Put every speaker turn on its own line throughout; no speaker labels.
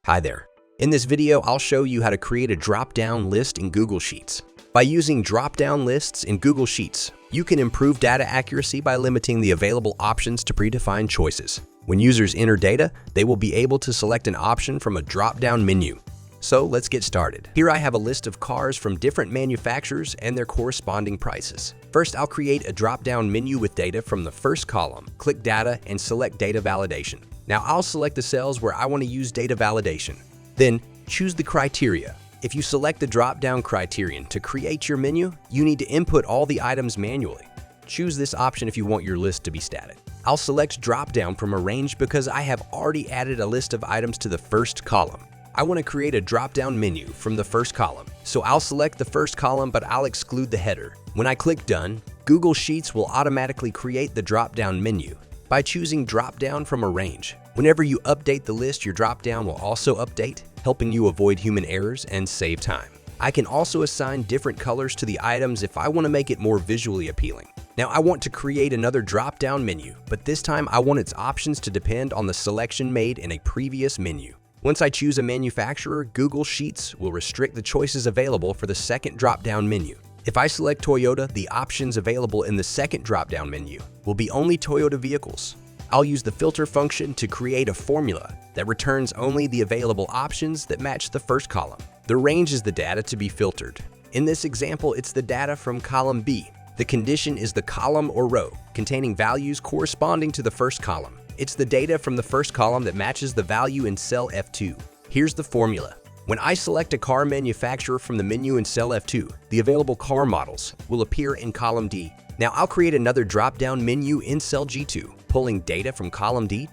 Hi there. In this video, I'll show you how to create a drop-down list in Google Sheets. By using drop-down lists in Google Sheets, you can improve data accuracy by limiting the available options to predefined choices. When users enter data, they will be able to select an option from a drop-down menu. So let's get started. Here I have a list of cars from different manufacturers and their corresponding prices. First, I'll create a drop-down menu with data from the first column. Click Data and select Data Validation. Now I'll select the cells where I want to use data validation. Then choose the criteria. If you select the drop-down criterion to create your menu, you need to input all the items manually. Choose this option if you want your list to be static. I'll select drop-down from Arrange because I have already added a list of items to the first column. I want to create a drop-down menu from the first column, so I'll select the first column but I'll exclude the header. When I click Done, Google Sheets will automatically create the drop-down menu. By choosing drop-down from Arrange, whenever you update the list, your drop-down will also update, helping you avoid human errors and save time. I can also assign different colors to the items if I want to make it more visually appealing. Now I want to create another drop-down menu, but this time I want its options to depend on the selection made in a previous menu. Once I choose a manufacturer, Google Sheets will restrict the choices available for the second drop-down menu. If I select Toyota, the options available in the second drop-down menu will be only Toyota vehicles. I'll use the filter function to create a formula that returns only the available options that match the first column. The range is the data to be filtered. In this example, it's the data from column B. The condition is the column or row containing values corresponding to the first column. It's the data from the first column that matches the value in cell F2. Here's the formula. When I select a car manufacturer from the menu in cell F2, the available car models will appear in column D. Now I'll create another drop-down menu in cell G2, pulling data from column D.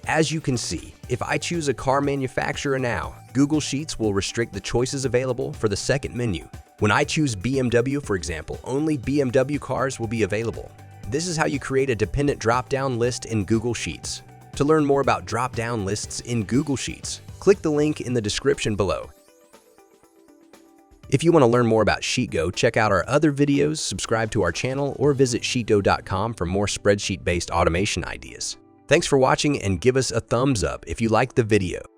As you can see, if I choose a car manufacturer now, Google Sheets will restrict the choices available for the second menu. When I choose BMW, for example, only BMW cars will be available. This is how you create a dependent drop-down list in Google Sheets. To learn more about drop-down lists in Google Sheets, click the link in the description below. If you want to learn more about Sheetgo, check out our other videos, subscribe to our channel, or visit sheetgo.com for more spreadsheet-based automation ideas. Thanks for watching and give us a thumbs up if you liked the video.